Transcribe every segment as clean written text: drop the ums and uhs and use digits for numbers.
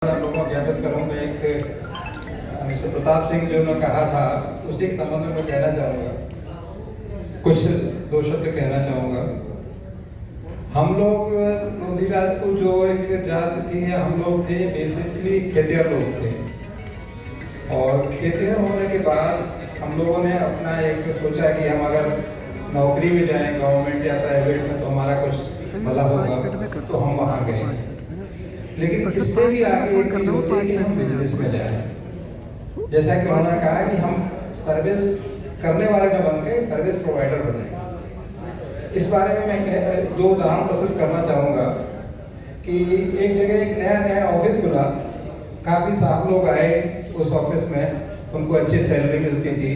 लोगों को ज्ञापित करूँगा। एक मिस्टर प्रताप सिंह जो ने कहा था उसी के संबंध में मैं कहना चाहूँगा, कुछ दो शब्द कहना चाहूँगा। हम लोग लोधी राजपूत जो एक जाति थी, हम लोग थे बेसिकली खेतिहर लोग थे, और खेतिहर होने के बाद हम लोगों ने अपना एक सोचा कि हम अगर नौकरी में जाएं गवर्नमेंट या प्राइवेट में तो हमारा कुछ भला होगा, तो हम वहाँ गए। लेकिन इससे भी आगे एक चीज होती है कि हम बिजनेस में जाएं। जैसा कि उन्होंने कहा कि हम सर्विस करने वाले न बन के सर्विस प्रोवाइडर बने। इस बारे में मैं दो उदाहरण प्रस्तुत करना चाहूँगा कि एक जगह एक नया ऑफिस खुला, काफ़ी साहब लोग आए उस ऑफिस में, उनको अच्छी सैलरी मिलती थी,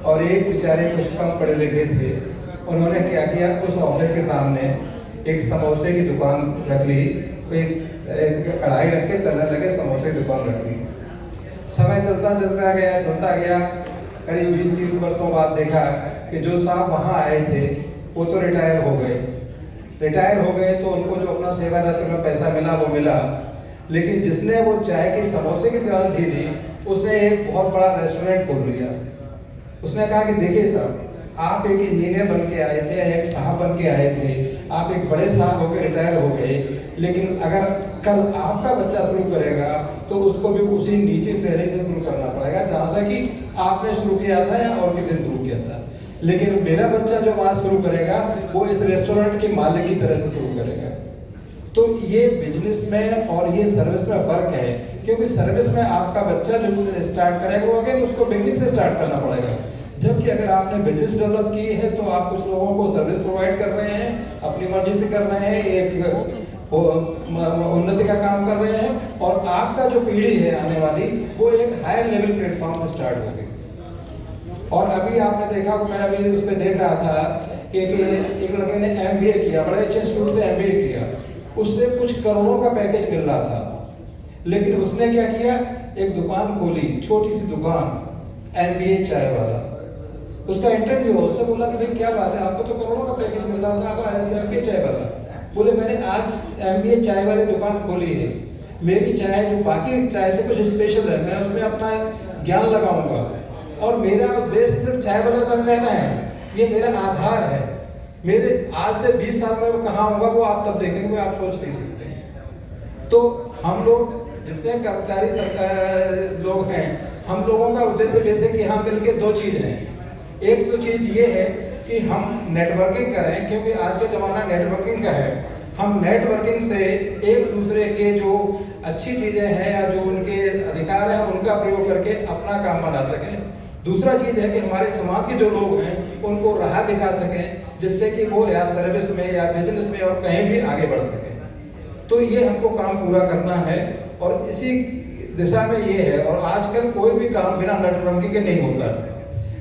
और एक बेचारे कुछ कम पढ़े लिखे थे। उन्होंने क्या किया, उस ऑफिस के सामने एक समोसे की दुकान रख ली, एक कढ़ाई रख के तलने लगे, समोसे की दुकान रख ली। समय चलता गया। करीब 20-30 वर्षों बाद देखा कि जो साहब वहाँ आए थे वो तो रिटायर हो गए। तो उनको जो अपना सेवारत में पैसा मिला वो मिला, लेकिन जिसने वो चाय की समोसे की दुकान थी उसने एक बहुत बड़ा रेस्टोरेंट खोल लिया। उसने कहा कि देखिए साहब, आप एक इंजीनियर बन के आए थे, एक साहब बन के आए थे, आप एक बड़े साहब होकर रिटायर हो गए, लेकिन अगर कल आपका बच्चा शुरू करेगा तो उसको भी उसी नीचे श्रेणी से शुरू करना पड़ेगा जहाँ से कि आपने शुरू किया था या और किसी ने शुरू किया था। लेकिन मेरा बच्चा जो बात शुरू करेगा वो इस रेस्टोरेंट के मालिक की तरह से शुरू करेगा। तो ये बिजनेस में और ये सर्विस में फर्क है, क्योंकि सर्विस में आपका बच्चा जो स्टार्ट करेगा वो अगेन उसको बिगनिंग से स्टार्ट करना पड़ेगा, जबकि अगर आपने बिजनेस डेवलप की है तो आप कुछ लोगों को सर्विस प्रोवाइड कर रहे हैं, अपनी मर्जी से कर रहे हैं, एक उन्नति का काम कर रहे हैं, और आपका जो पीढ़ी है आने वाली वो एक हायर लेवल प्लेटफॉर्म से स्टार्ट होगी। और अभी आपने देखा, मैं अभी उस पर देख रहा था कि एक लड़के ने MBA किया, बड़े अच्छे इंस्टीट्यूट से MBA किया, उससे कुछ करोड़ों का पैकेज मिल रहा था, लेकिन उसने क्या किया, एक दुकान खोली, छोटी सी दुकान, MBA चाय वाला। उसका इंटरव्यू, उससे बोला कि भाई क्या बात है, आपको तो करोड़ों का पैकेज मिल रहा था, आप MBA चाय वाला। बोले मैंने आज MBA चाय वाली दुकान खोली है, मेरी चाय जो बाकी चाय से कुछ स्पेशल है, मैं उसमें अपना ज्ञान लगाऊंगा, और मेरा उद्देश्य सिर्फ चाय वाला बन रहना है, ये मेरा आधार है। मेरे आज से 20 साल में कहाँ होगा वो आप तब देखेंगे, आप सोच नहीं सकते। तो हम लोग जितने कर्मचारी लोग हैं, हम लोगों का उद्देश्य बेसिक यहाँ मिलकर दो चीज़ हैं। एक तो चीज़ ये है कि हम नेटवर्किंग करें, क्योंकि आज का ज़माना नेटवर्किंग का है। हम नेटवर्किंग से एक दूसरे के जो अच्छी चीज़ें हैं या जो उनके अधिकार हैं उनका प्रयोग करके अपना काम बना सकें। दूसरा चीज़ है कि हमारे समाज के जो लोग हैं उनको राह दिखा सकें, जिससे कि वो या सर्विस में या बिजनेस में और कहीं भी आगे बढ़ सकें। तो ये हमको काम पूरा करना है, और इसी दिशा में ये है। और आजकल कोई भी काम बिना नेटवर्किंग के नहीं होता।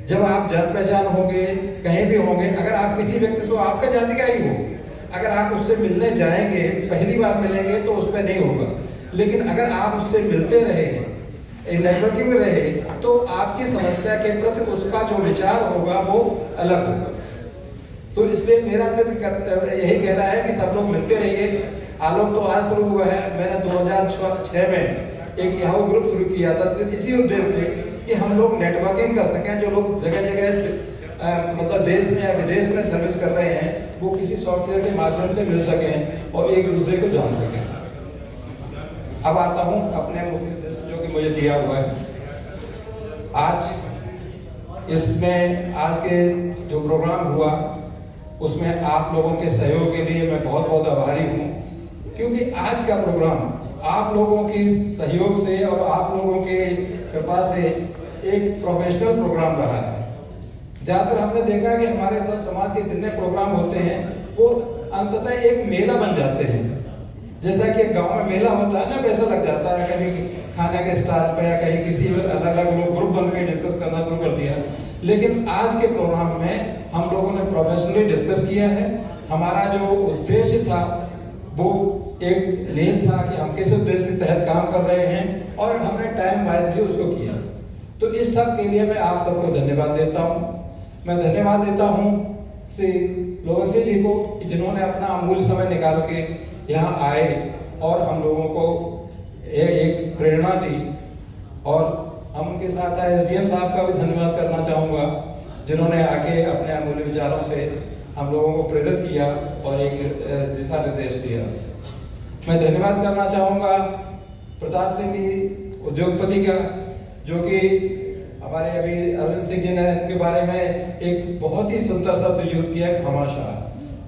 जब आप जान पहचान होंगे, कहीं भी होंगे, अगर आप किसी व्यक्ति से, आपका जाति का ही हो, अगर आप उससे मिलने जाएंगे, पहली बार मिलेंगे तो उस पर नहीं होगा, लेकिन अगर आप उससे मिलते रहे, नेटवर्किंग में रहे, तो आपकी समस्या के प्रति उसका जो विचार होगा वो अलग होगा। तो इसलिए मेरा सिर्फ यही कहना है कि सब लोग मिलते रहिए। आलोक तो आज शुरू हुआ है, मैंने 2006 में एक याहू ग्रुप शुरू किया था, सिर्फ इसी उद्देश्य से कि हम लोग नेटवर्किंग कर सकें। जो लोग जगह जगह मतलब देश में या विदेश में सर्विस कर रहे हैं, वो किसी सॉफ्टवेयर के माध्यम से मिल सकें और एक दूसरे को जान सकें। अब आता हूँ अपने मुख्य उद्देश्य जो कि मुझे दिया हुआ है। आज इसमें आज के जो प्रोग्राम हुआ उसमें आप लोगों के सहयोग के लिए मैं बहुत बहुत आभारी हूँ, क्योंकि आज का प्रोग्राम आप लोगों की सहयोग से और आप लोगों के कृपा से एक प्रोफेशनल प्रोग्राम रहा है। ज़्यादातर हमने देखा कि हमारे सब समाज के जितने प्रोग्राम होते हैं वो अंततः एक मेला बन जाते हैं। जैसा कि गांव में मेला होता है ना, पैसा लग जाता है, कहीं खाने के स्टॉल पे या कहीं किसी अलग अलग लोग ग्रुप बन के डिस्कस करना शुरू कर दिया। लेकिन आज के प्रोग्राम में हम लोगों ने प्रोफेशनली डिस्कस किया है। हमारा जो उद्देश्य था वो एक नेम था कि हम किस उद्देश्य के तहत काम कर रहे हैं, और हमने टाइम वाइज भी उसको किया। तो इस सब के लिए मैं आप सबको धन्यवाद देता हूँ। मैं धन्यवाद देता हूँ श्री लोवंशी जी को कि जिन्होंने अपना अमूल्य समय निकाल के यहाँ आए और हम लोगों को एक प्रेरणा दी। और हम उनके साथ साथ SDM साहब का भी धन्यवाद करना चाहूँगा, जिन्होंने आके अपने अमूल्य विचारों से हम लोगों को प्रेरित किया और एक दिशा निर्देश दिया। मैं धन्यवाद करना चाहूँगा प्रताप सिंह जी उद्योगपति का, जो कि हमारे अभी अरविंद सिंह जी ने उनके बारे में एक बहुत ही सुंदर शब्द यूज किया, भामाशाह।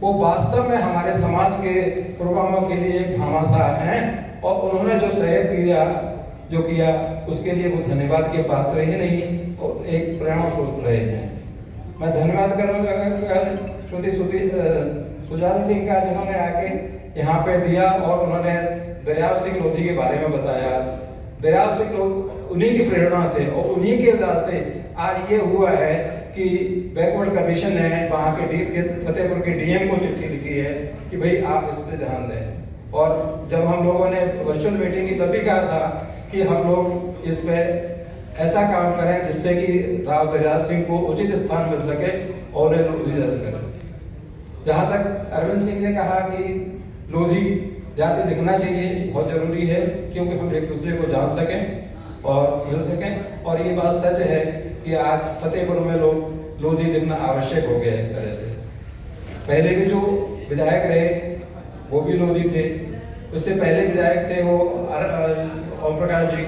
वो वास्तव में हमारे समाज के प्रोग्रामों के लिए एक भामाशाह हैं और उन्होंने जो सहयोग किया उसके लिए वो धन्यवाद के पात्र ही नहीं और एक प्रेरणा स्रोत रहे हैं। मैं धन्यवाद करूँगा सुजाल सिंह का, जिन्होंने आके यहाँ पे दिया और उन्होंने दरियाव सिंह लोधी के बारे में बताया। दरियाव सिंह लोधी उन्हीं की प्रेरणा से और उन्हीं के वजह से आज ये हुआ है कि बैकवर्ड कमीशन ने वहाँ के फतेहपुर के DM को चिट्ठी लिखी है कि भाई आप इस पर ध्यान दें। और जब हम लोगों ने वर्चुअल मीटिंग की तभी कहा था कि हम लोग इस पे ऐसा काम करें जिससे कि राव दरियाव सिंह को उचित स्थान मिल सके और लोधी करें। जहाँ तक अरविंद सिंह ने कहा कि लोधी जाति लिखना चाहिए, बहुत जरूरी है, क्योंकि हम एक दूसरे को जान सकें और मिल सकें। और ये बात सच है कि आज फतेहपुर में लोग लोधी लिखना आवश्यक हो गया एक तरह से। पहले भी जो विधायक रहे वो भी लोधी थे, उससे पहले विधायक थे वो ओम प्रकाश जी,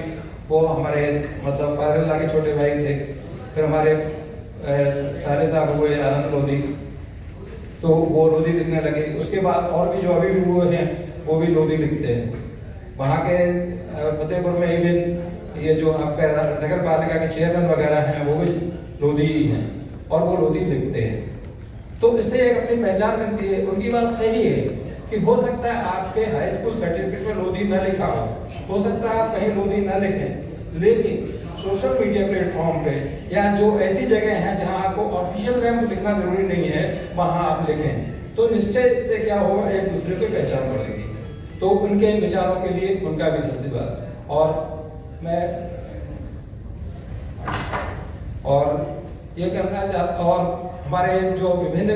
वो हमारे मतलब फायरुल्लाह के छोटे भाई थे। फिर हमारे साले साहब हुए आनंद लोधी, तो वो लोधी लिखने लगे। उसके बाद और भी जो अभी भी हुए हैं वो भी लोधी लिखते हैं। वहाँ के फतेहपुर में इवन ये जो आपका नगर पालिका के चेयरमैन वगैरह हैं वो भी लोधी ही हैं और वो लोधी लिखते हैं। तो इससे एक अपनी पहचान मिलती है। उनकी बात सही है कि हो सकता है आपके हाई स्कूल सर्टिफिकेट में लोधी न लिखा हो सकता है आप कहीं लोधी न लिखें, लेकिन सोशल मीडिया प्लेटफॉर्म पे या जो ऐसी जगह हैं जहां आपको ऑफिशियल रैंक लिखना जरूरी नहीं है वहां आप लिखें, तो निश्चय इससे क्या होगा, एक दूसरे की पहचान बढ़ेगी। तो उनके विचारों के लिए उनका भी धन्यवाद। और ये करना चाहता, और हमारे जो विभिन्न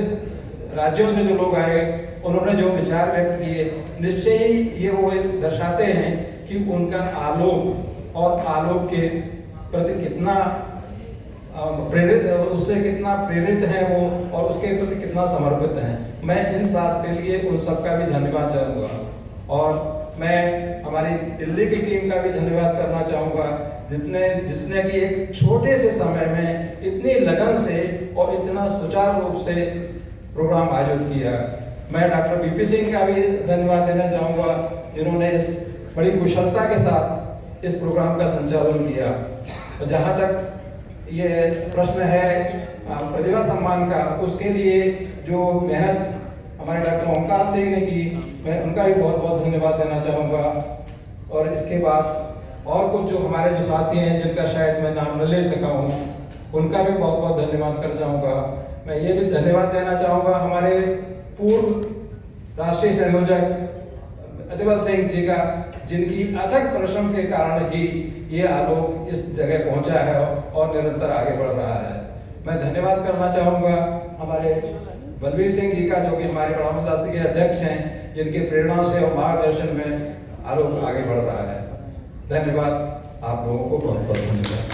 राज्यों से जो लोग आए उन्होंने जो विचार व्यक्त किए, निश्चय ही ये वो दर्शाते हैं कि उनका आलोक और आलोक के प्रति कितना प्रेरित, उससे कितना प्रेरित है वो और उसके प्रति कितना समर्पित हैं। मैं इन बात के लिए उन सबका भी धन्यवाद चाहूँगा। और मैं हमारी दिल्ली की टीम का भी धन्यवाद करना चाहूँगा, जिसने कि एक छोटे से समय में इतनी लगन से और इतना सुचारू रूप से प्रोग्राम आयोजित किया। मैं डॉक्टर BP सिंह का भी धन्यवाद देना चाहूँगा, जिन्होंने इस बड़ी कुशलता के साथ इस प्रोग्राम का संचालन किया। और जहाँ तक ये प्रश्न है प्रतिभा सम्मान का, उसके लिए जो मेहनत हमारे डॉक्टर ओमकार सिंह ने की, मैं उनका भी बहुत बहुत धन्यवाद देना चाहूँगा। और इसके बाद और कुछ जो हमारे जो साथी हैं जिनका शायद मैं नाम न ले सका हूँ, उनका भी बहुत बहुत धन्यवाद कर जाऊँगा। मैं ये भी धन्यवाद देना चाहूँगा हमारे पूर्व राष्ट्रीय संयोजक अतिबल सिंह जी का, जिनकी अथक परिश्रम के कारण ही ये आलोक इस जगह पहुंचा है और निरंतर आगे बढ़ रहा है। मैं धन्यवाद करना चाहूँगा हमारे बलबीर सिंह जी का, जो कि हमारे परामर्श समिति के अध्यक्ष हैं, जिनके प्रेरणा से और मार्गदर्शन में आलोक आगे बढ़ रहा है। धन्यवाद, आप लोगों को बहुत बहुत धन्यवाद।